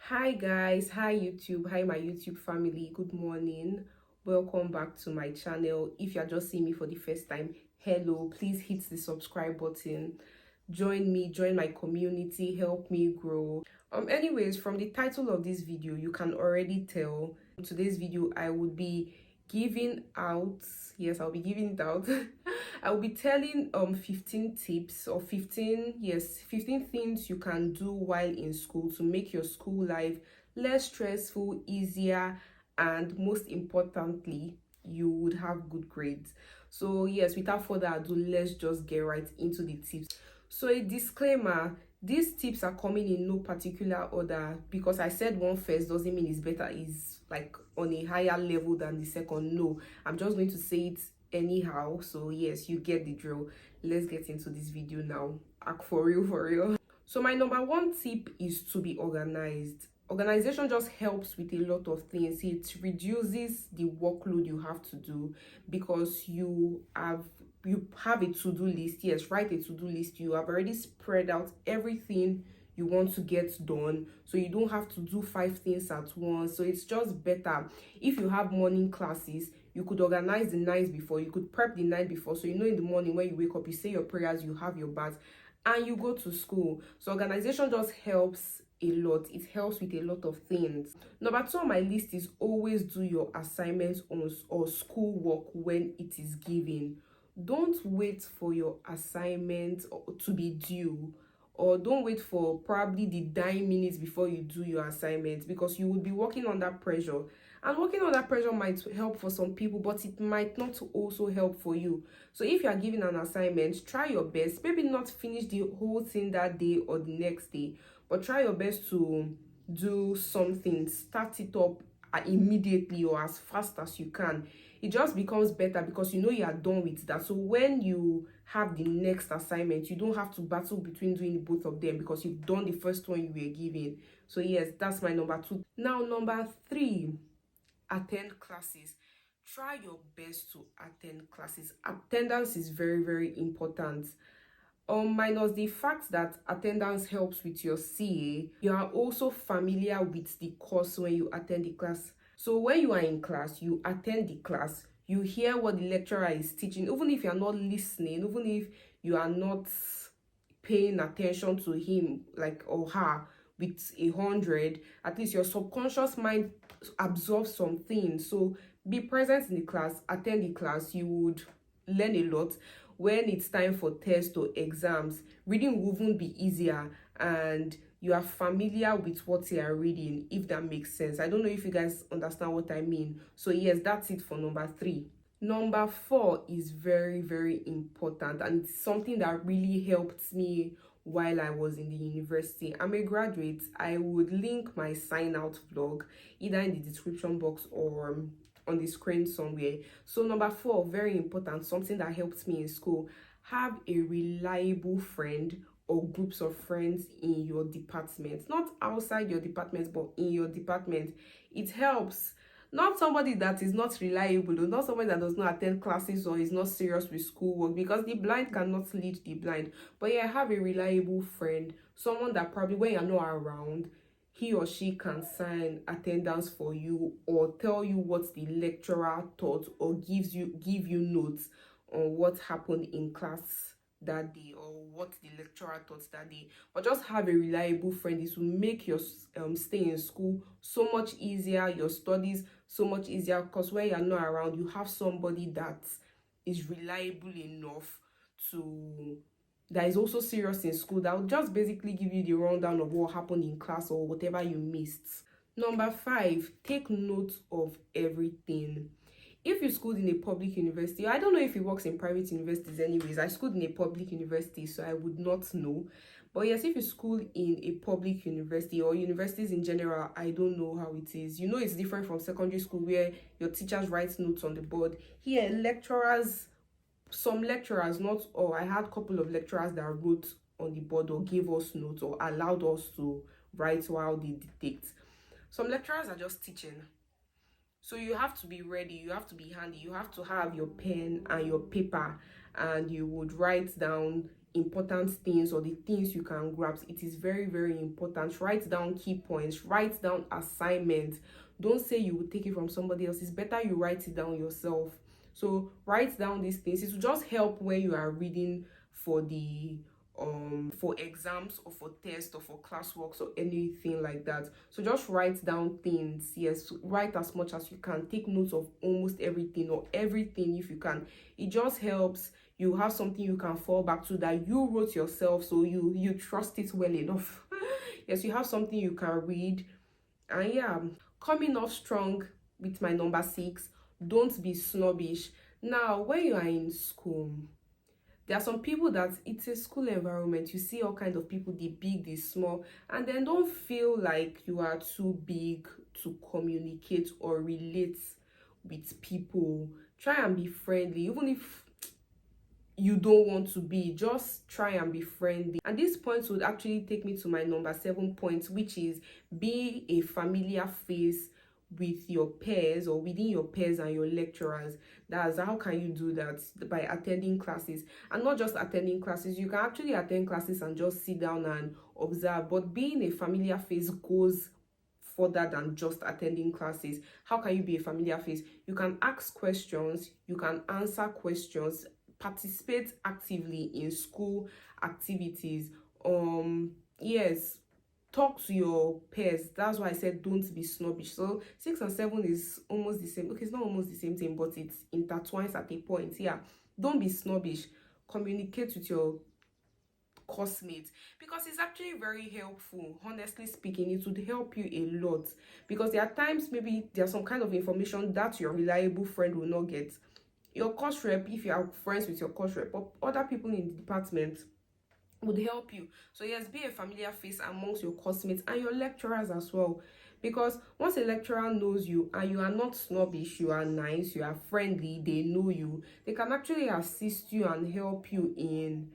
Hi guys, hi YouTube, hi my YouTube family, good morning. Welcome back to my channel. If you're just seeing me for the first time, hello, please hit the subscribe button. Join me, join my community, help me grow. Anyways, from the title of this video, you can already tell in today's video I would be giving out, yes, I'll be giving it out. I will be telling 15 tips or 15 things you can do while in school to make your school life less stressful, easier, and most importantly, you would have good grades. So yes, without further ado, let's just get right into the tips. So a disclaimer, these tips are coming in no particular order because I said one first doesn't mean it's better, is like on a higher level than the second. No, I'm just going to say it anyhow. So yes, you get the drill. Let's get into this video now. Act for real, for real. So my number one tip is to be organized. Organization just helps with a lot of things. It reduces the workload you have to do because you have a to-do list. Yes, write a to-do list. You have already spread out everything you want to get done, so you don't have to do 5 things at once. So it's just better. If you have morning classes, you could organize the night before, you could prep the night before, so you know in the morning when you wake up, you say your prayers, you have your bath, and you go to school. So organization just helps a lot. It helps with a lot of things. Number two on my list is always do your assignments or school work when it is given. Don't wait for your assignment to be due, or don't wait for probably the dying minutes before you do your assignment, because you will be working under pressure, and working under pressure might help for some people but it might not also help for you. So if you are given an assignment, try your best, maybe not finish the whole thing that day or the next day, but try your best to do something, start it up immediately or as fast as you can. It just becomes better because you know you are done with that. So when you have the next assignment, you don't have to battle between doing both of them because you've done the first one you were given. So yes, that's my number two. Now number three, attend classes. Try your best to attend classes. Attendance is very important. Minus the fact that attendance helps with your CA, you are also familiar with the course when you attend the class. So when you are in class, you attend the class, you hear what the lecturer is teaching, even if you are not listening, even if you are not paying attention to him like or her with 100, at least your subconscious mind absorbs something. So be present in the class, attend the class, you would learn a lot. When it's time for tests or exams, reading will even be easier, and you are familiar with what you are reading, if that makes sense. I don't know if you guys understand what I mean. So yes, that's it for number three. Number four is very important, and it's something that really helped me while I was in the university. I'm a graduate. I would link my sign out vlog either in the description box or on the screen somewhere. So number four, very important, something that helped me in school: have a reliable friend or groups of friends in your department, not outside your department but in your department. It helps. Not somebody that is not reliable, or not somebody that does not attend classes or is not serious with schoolwork, because the blind cannot lead the blind. But yeah, have a reliable friend, someone that probably when you're not around, he or she can sign attendance for you or tell you what the lecturer taught, or give you notes on what happened in class that day or what the lecturer taught that day. But just have a reliable friend. This will make your stay in school so much easier, your studies so much easier, because when you're not around, you have somebody that is reliable enough to that is also serious in school, that will just basically give you the rundown of what happened in class or whatever you missed. Number five, take note of everything. If you schooled in a public university, I don't know if it works in private universities anyways. I schooled in a public university, so I would not know. But yes, if you school in a public university or universities in general, I don't know how it is. You know, it's different from secondary school where your teachers write notes on the board. Here, lecturers, some lecturers, not all, I had a couple of lecturers that wrote on the board or gave us notes or allowed us to write while they dictate. Some lecturers are just teaching. So you have to be ready, you have to be handy, you have to have your pen and your paper, and you would write down important things or the things you can grasp. It is very, very important. Write down key points, write down assignments. Don't say you will take it from somebody else. It's better you write it down yourself. So write down these things. It will just help when you are reading for the for exams or for tests or for classworks or anything like that. So just write down things. Yes, write as much as you can. Take notes of almost everything or everything if you can. It just helps. You have something you can fall back to that you wrote yourself, so you trust it well enough. Yes, you have something you can read. And yeah, coming off strong with my number 6, don't be snobbish. Now, when you are in school, there are some people that it's a school environment. You see all kinds of people, the big, the small, and then don't feel like you are too big to communicate or relate with people. Try and be friendly, even if you don't want to be. Just try and be friendly. And this point would actually take me to my number 7 point, which is be a familiar face with your peers or within your peers and your lecturers. That's how can you do that? By attending classes. And not just attending classes, you can actually attend classes and just sit down and observe, but being a familiar face goes further than just attending classes. How can you be a familiar face? You can ask questions, you can answer questions, participate actively in school activities. Yes, talk to your peers. That's why I said don't be snobbish. So 6 and 7 is almost the same. Okay, it's not almost the same thing, but it intertwines at a point. Yeah, don't be snobbish. Communicate with your classmates, because it's actually very helpful. Honestly speaking, it would help you a lot, because there are times maybe there's some kind of information that your reliable friend will not get. Your course rep, if you are friends with your course rep or other people in the department, would help you. So yes, be a familiar face amongst your classmates and your lecturers as well, because once a lecturer knows you and you are not snobbish, you are nice, you are friendly, they know you, they can actually assist you and help you in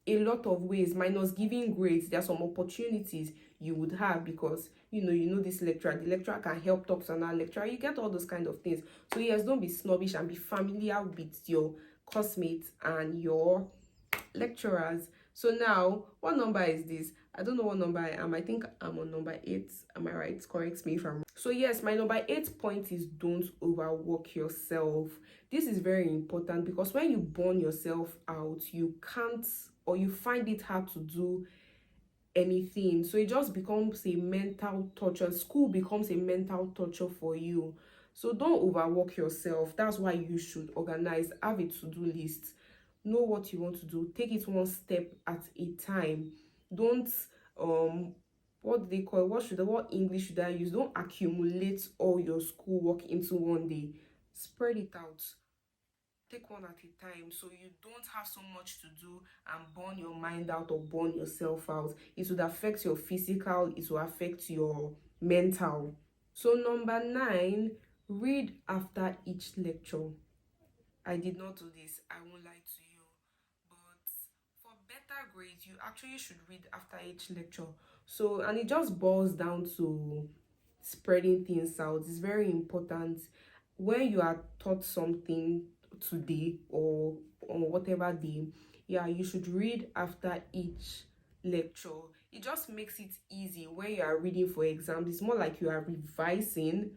a lot of ways. Minus giving grades, there are some opportunities you would have, because you know this lecturer, the lecturer can help talk to another lecturer. You get all those kind of things. So yes, don't be snobbish and be familiar with your classmates and your lecturers. So now, what number is this? I don't know what number I am. I think I'm on number 8. Am I right? Correct me if I'm wrong. So yes, my number 8 point is don't overwork yourself. This is very important, because when you burn yourself out, you can't, or you find it hard to do anything. So it just becomes a mental torture. School becomes a mental torture for you. So don't overwork yourself. That's why you should organize, have a to-do list, know what you want to do, take it one step at a time. Don't what do they call it? What English should I use? Don't accumulate all your schoolwork into one day. Spread it out. Take one at a time, so you don't have so much to do and burn your mind out or burn yourself out. It would affect your physical, it will affect your mental. So number 9, read after each lecture. I did not do this, I won't lie to you, but for better grades you actually should read after each lecture. So, and it just boils down to spreading things out. It's very important. When you are taught something today or on whatever day, yeah, you should read after each lecture. It just makes it easy when you are reading for exams. It's more like you are revising,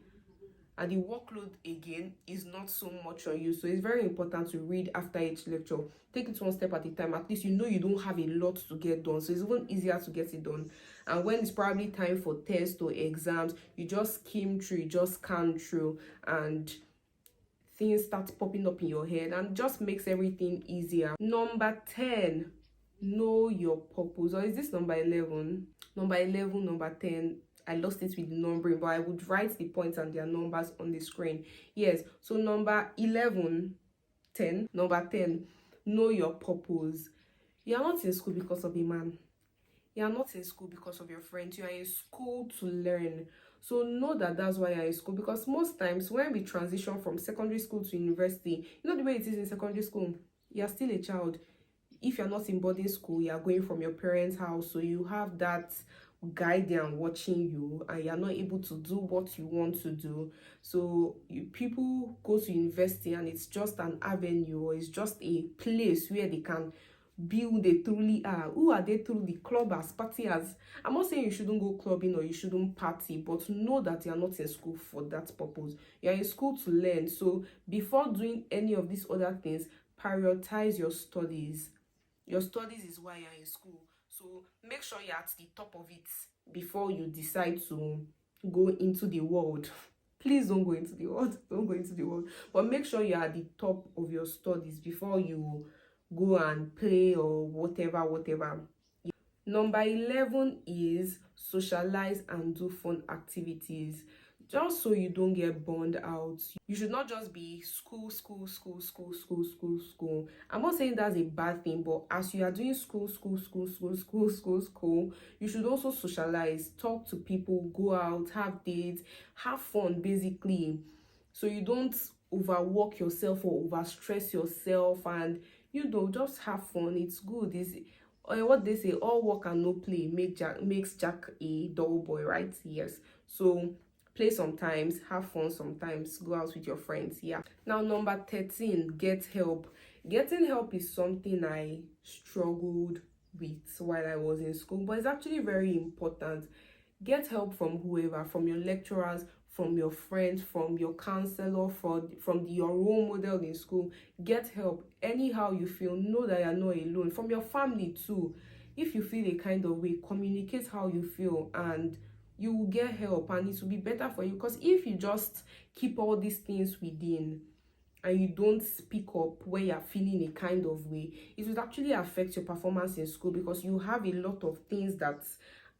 and the workload again is not so much on you. So it's very important to read after each lecture. Take it one step at a time. At least you know you don't have a lot to get done, so it's even easier to get it done. And when it's probably time for tests or exams, you just skim through, you just scan through, and things start popping up in your head, and just makes everything easier. Number 10, know your purpose. Or is this number 11? Number 11, number 10. I lost it with the numbering, but I would write the points and their numbers on the screen. Yes, so number 11, 10, number 10, know your purpose. You are not in school because of a man. You are not in school because of your friends. You are in school to learn. So know that that's why you're in school, because most times when we transition from secondary school to university, you know the way it is in secondary school, you're still a child. If you're not in boarding school, you're going from your parents' house, so you have that guardian watching you and you're not able to do what you want to do. So people go to university and it's just an avenue, or it's just a place where they can be who they truly are. Who are they truly? Clubbers, partiers. I'm not saying you shouldn't go clubbing or you shouldn't party, but know that you're not in school for that purpose. You're in school to learn. So before doing any of these other things, prioritize your studies. Your studies is why you're in school. So make sure you're at the top of it before you decide to go into the world. Please don't go into the world. Don't go into the world. But make sure you're at the top of your studies before you go and play or whatever. Number 11 is socialize and do fun activities. Just so you don't get burned out. You should not just be school. I'm not saying that's a bad thing, but as you are doing school, you should also socialize, talk to people, go out, have dates, have fun basically. So you don't overwork yourself or overstress yourself, and just have fun. It's good. It's what they say, all work and no play makes Jack a dull boy, right? Yes. So play sometimes, have fun sometimes, go out with your friends. Yeah. Now, number 13, get help. Getting help is something I struggled with while I was in school, but it's actually very important. Get help from whoever, from your lecturers, from your friends, from your counselor, from your role model in school. Get help anyhow you feel. Know that you're not alone. From your family too. If you feel a kind of way, communicate how you feel and you will get help, and it will be better for you. Because if you just keep all these things within and you don't speak up when you're feeling a kind of way, it would actually affect your performance in school, because you have a lot of things that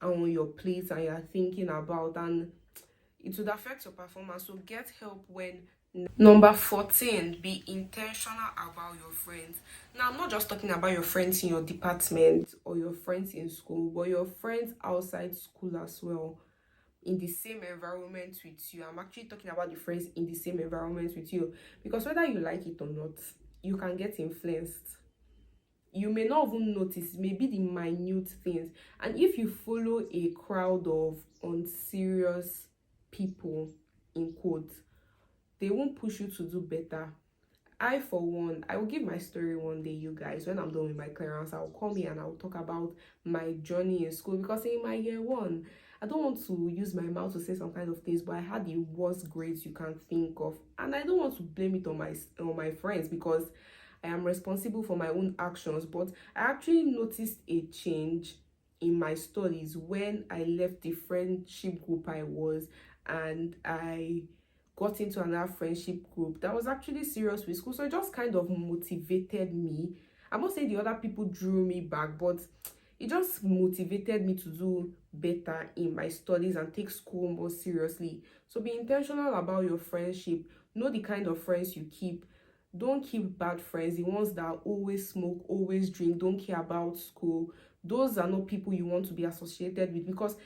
are on your plate and you're thinking about, and it would affect your performance. So get help when. Number 14, be intentional about your friends. Now, I'm not just talking about your friends in your department or your friends in school, but your friends outside school as well, in the same environment with you. I'm actually talking about the friends in the same environment with you, because whether you like it or not, you can get influenced. You may not even notice, maybe the minute things. And if you follow a crowd of unserious people, in quotes, they won't push you to do better. I, for one, I will give my story one day, you guys. When I'm done with my clearance, I'll come here and I'll talk about my journey in school, because in my year one, I don't want to use my mouth to say some kind of things, but I had the worst grades you can think of, and I don't want to blame it on my friends, because I am responsible for my own actions. But I actually noticed a change in my studies when I left the friendship group I was, and I got into another friendship group that was actually serious with school. So it just kind of motivated me. I'm not saying the other people drew me back, but it just motivated me to do better in my studies and take school more seriously. So be intentional about your friendship. Know the kind of friends you keep. Don't keep bad friends, the ones that always smoke, always drink, don't care about school. Those are not people you want to be associated with, because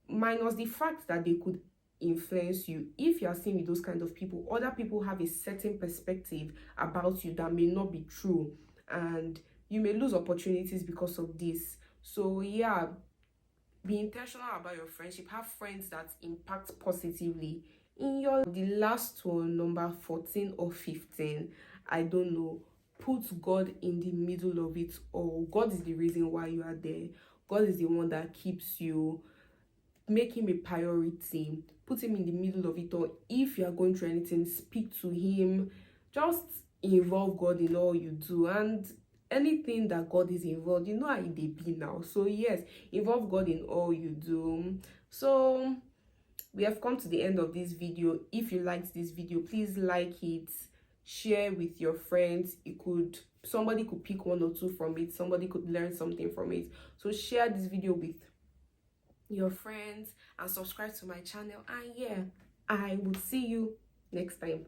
minus the fact that they could influence you, if you are seen with those kind of people, other people have a certain perspective about you that may not be true, and you may lose opportunities because of this. So yeah, be intentional about your friendship. Have friends that impact positively in your. The last one, number 14 or 15, I don't know, put God in the middle of it all. God is the reason why you are there. God is the one that keeps you. Make him a priority. Put him in the middle of it all. If you are going through anything, speak to him. Just involve God in all you do, and anything that God is involved, you know how they be now. So yes, involve God in all you do. So we have come to the end of this video. If you liked this video, please like it, share with your friends. Somebody could pick one or two from it, somebody could learn something from it. So share this video with your friends and subscribe to my channel, and yeah, I will see you next time.